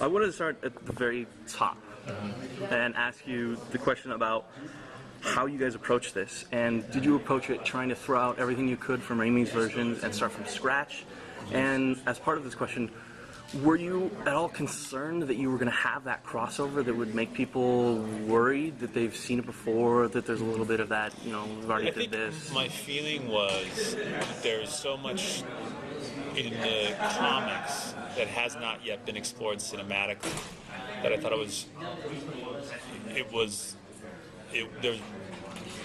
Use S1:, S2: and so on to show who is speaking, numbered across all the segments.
S1: I wanted to start at the very top and ask you the question about how you guys approach this. And did you approach it trying to throw out everything you could from Raimi's versions and start from scratch? And as part of this question, were you at all concerned that you were going to have that crossover that would make people worried that they've seen it before, that there's a little bit of that, you know, we've already did this?
S2: My feeling was that there's so much in the comics that has not yet been explored cinematically that I thought there's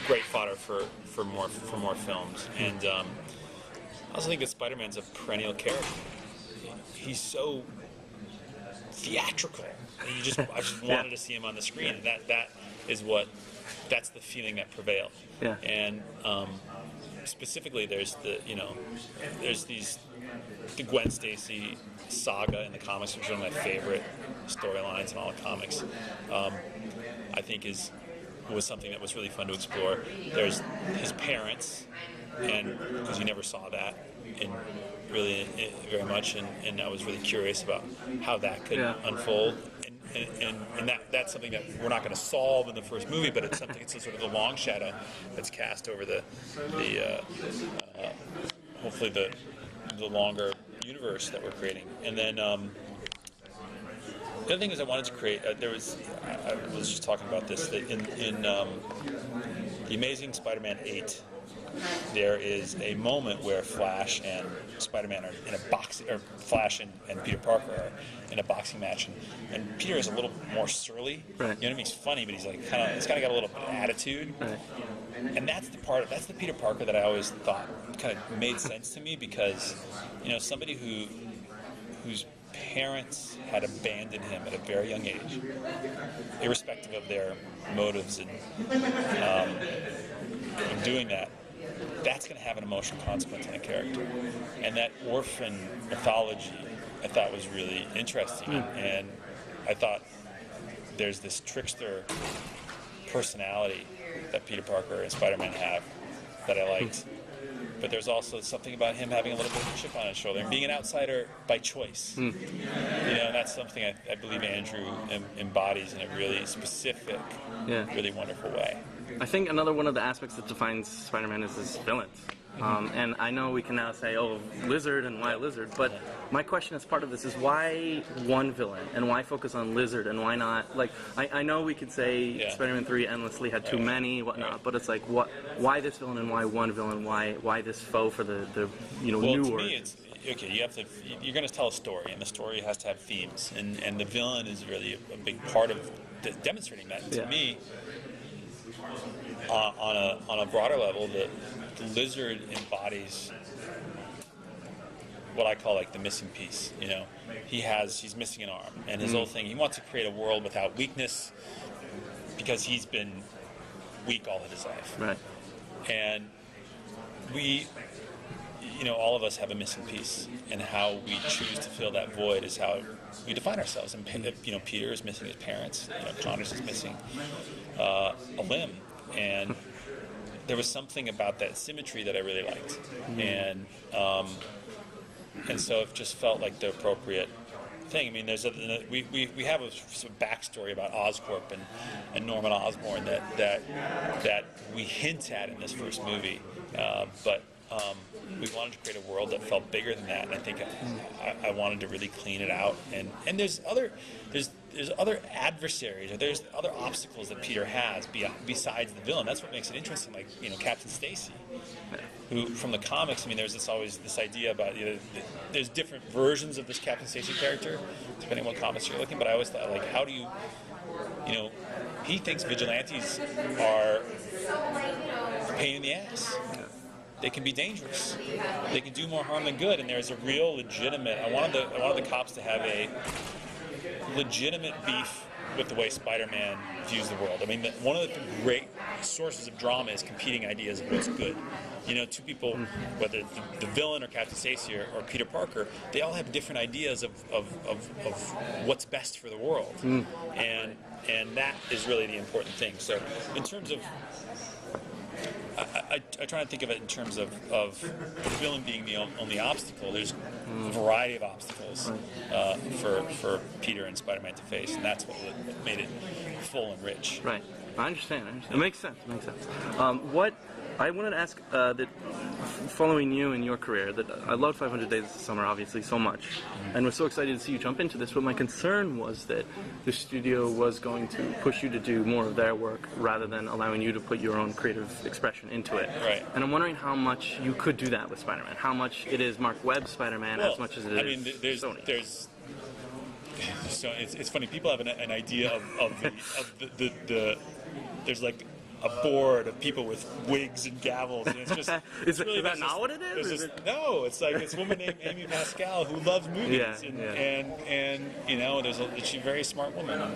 S2: great fodder for more films. And I also think that Spider-Man's a perennial character. He's so theatrical. I just wanted to see him on the screen. And that's the feeling that prevailed.
S1: Yeah.
S2: And specifically, there's the Gwen Stacy saga in the comics, which is one of my favorite storylines in all the comics. I think was something that was really fun to explore. There's his parents, and because you never saw that very much, and I was really curious about how that could unfold. And that's something that we're not going to solve in the first movie, but it's something. It's a sort of a long shadow that's cast over the hopefully the longer universe that we're creating. And then the other thing is I wanted to create. I was just talking about this that in the Amazing Spider-Man 8. There is a moment where Flash and Spider-Man are in a boxing, or Flash and Peter Parker are in a boxing match, and Peter is a little more surly.
S1: Right.
S2: You know what I mean? He's funny, but he's like he's kind of got a little bit of attitude.
S1: Right.
S2: And that's the Peter Parker that I always thought kind of made sense to me, because somebody whose parents had abandoned him at a very young age, irrespective of their motives in doing that. That's going to have an emotional consequence on a character. And that orphan mythology I thought was really interesting. And I thought there's this trickster personality that Peter Parker and Spider-Man have that I liked. But there's also something about him having a little bit of a chip on his shoulder and being an outsider by choice. And that's something I believe Andrew embodies in a really specific, really wonderful way.
S1: I think another one of the aspects that defines Spider-Man is his villains. And I know we can now say, oh, Lizard and why Lizard, but my question as part of this is why one villain and why focus on Lizard and why not, like, I know we could say Spider-Man 3 endlessly had too many, whatnot, but it's like, why this villain and why one villain, why this foe for the
S2: well,
S1: newer?
S2: To me, it's, okay, you're going to tell a story, and the story has to have themes, and the villain is really a big part of demonstrating that. To me, on a broader level, the Lizard embodies what I call like the missing piece. He's missing an arm, and his whole thing, he wants to create a world without weakness because he's been weak all of his life. Right. And we, all of us have a missing piece, and how we choose to fill that void is how we define ourselves. And Peter is missing his parents. Connors is missing a limb, and there was something about that symmetry that I really liked, and so it just felt like the appropriate thing. I mean, we have a sort of backstory about Oscorp and Norman Osborn that we hint at in this first movie, but we wanted to create a world that felt bigger than that, and I think I wanted to really clean it out. And there's other adversaries, or there's other obstacles that Peter has besides the villain. That's what makes it interesting. Like Captain Stacy, who from the comics, I mean, there's always this idea about there's different versions of this Captain Stacy character depending on what comics you're looking. But I always thought, like, how do you he thinks vigilantes are a pain in the ass. They can be dangerous. They can do more harm than good, and there's a real legitimate. I wanted the cops to have a legitimate beef with the way Spider-Man views the world. I mean, one of the great sources of drama is competing ideas of what's good. Two people, whether the villain or Captain Stacy or Peter Parker, they all have different ideas of what's best for the world, and that is really the important thing. So, in terms of I try to think of it in terms of the villain being the only obstacle. There's a variety of obstacles for Peter and Spider-Man to face, and that's what made it full and rich.
S1: Right. I understand. It makes sense. What I wanted to ask that following you in your career, that I loved 500 Days of Summer obviously so much, and was so excited to see you jump into this. But my concern was that the studio was going to push you to do more of their work rather than allowing you to put your own creative expression into it.
S2: Right.
S1: And I'm wondering how much you could do that with Spider-Man. How much it is Mark Webb's Spider-Man as much as it is Sony.
S2: So it's funny. People have an idea of the there's like a board of people with wigs and gavels, and it's just
S1: is that not what it is?
S2: No, it's like this woman named Amy Pascal who loves movies, and you know, she's a very smart woman,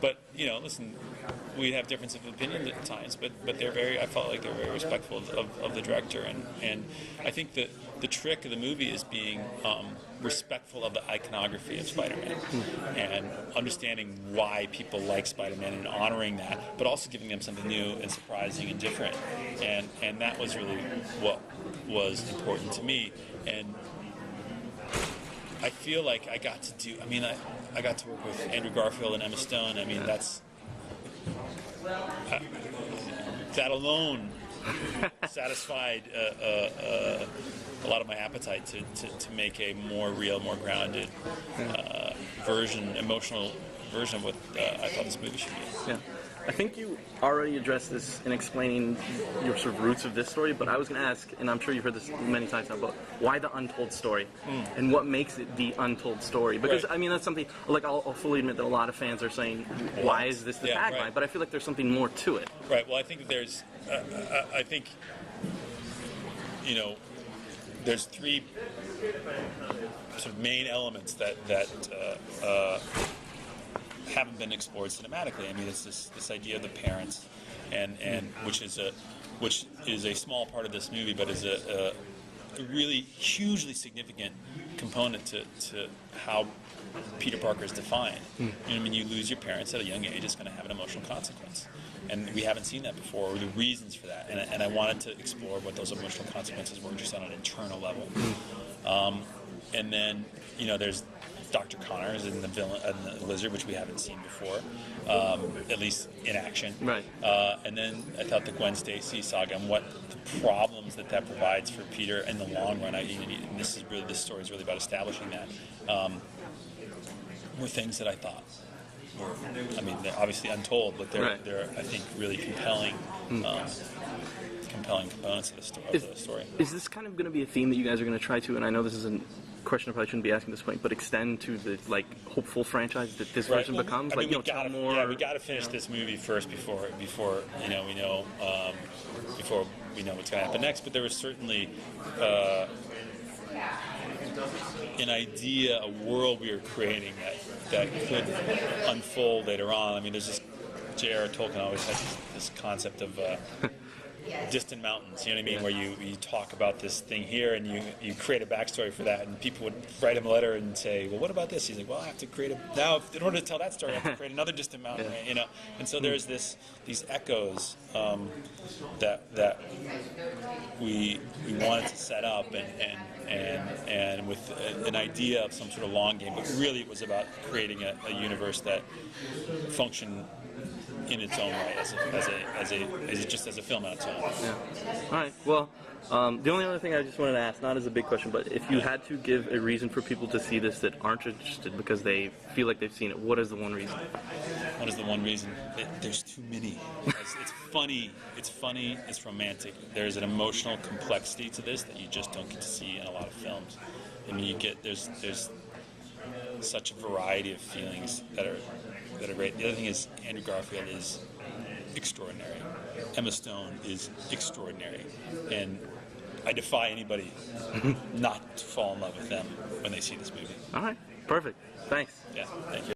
S2: but you know, listen, we have differences of opinion at times, but I felt like they're very respectful of the director, and I think that the trick of the movie is being respectful of the iconography of Spider-Man and understanding why people like Spider-Man and honoring that, but also giving them something new and surprising and different, and that was really what was important to me. And I feel like I got to do, I got to work with Andrew Garfield and Emma Stone. I mean, that's that alone satisfied a lot of my appetite to make a more real, more grounded emotional version of what I thought this movie should be.
S1: Yeah. I think you already addressed this in explaining your sort of roots of this story, but I was going to ask, and I'm sure you've heard this many times now, but why the untold story? And what makes it the untold story? Because,
S2: right.
S1: I mean, that's something, like, I'll fully admit that a lot of fans are saying, why is this the tagline?
S2: Right.
S1: But I feel like there's something more to it.
S2: Right, well, I think that there's, I think, you know, there's three sort of main elements that haven't been explored cinematically. I mean, it's this idea of the parents, and which is a small part of this movie, but is a really hugely significant component to how Peter Parker is defined. And I mean, you lose your parents at a young age, it's going to have an emotional consequence, and we haven't seen that before, or the reasons for that. And I wanted to explore what those emotional consequences were, just on an internal level. And then, you know, there's Dr. Connors and the villain and the Lizard, which we haven't seen before, at least in action.
S1: Right.
S2: And then I thought the Gwen Stacy saga and what the problems that provides for Peter in the long run. And this story is really about establishing that. Were things that I thought were, I mean, they're obviously untold, but they're I think really compelling. Compelling components of the story.
S1: Is this kind of going to be a theme that you guys are going to try to, and I know this is a question I probably shouldn't be asking at this point, but extend to the hopeful franchise that this version becomes?
S2: We got to finish this movie first before we know what's going to happen next. But there was certainly an idea, a world we were creating that could unfold later on. I mean, there's this. J.R.R. Tolkien always had this concept of distant mountains, you know what I mean, where you talk about this thing here and you create a backstory for that, and people would write him a letter and say, well, what about this? He's like, well, I have to create in order to tell that story, I have to create another distant mountain, right? You know. And so there's these echoes that we wanted to set up and with an idea of some sort of long game, but really it was about creating a universe that functioned in its own right, just as a film on its own.
S1: Yeah. All right. Well, the only other thing I just wanted to ask, not as a big question, but if you had to give a reason for people to see this that aren't interested because they feel like they've seen it, what is the one reason?
S2: What is the one reason? There's too many. It's funny. It's romantic. There's an emotional complexity to this that you just don't get to see in a lot of films. I mean, there's such a variety of feelings that are great. The other thing is Andrew Garfield is extraordinary. Emma Stone is extraordinary, and I defy anybody not to fall in love with them when they see this movie.
S1: All right, perfect. Thanks.
S2: Yeah, thank you.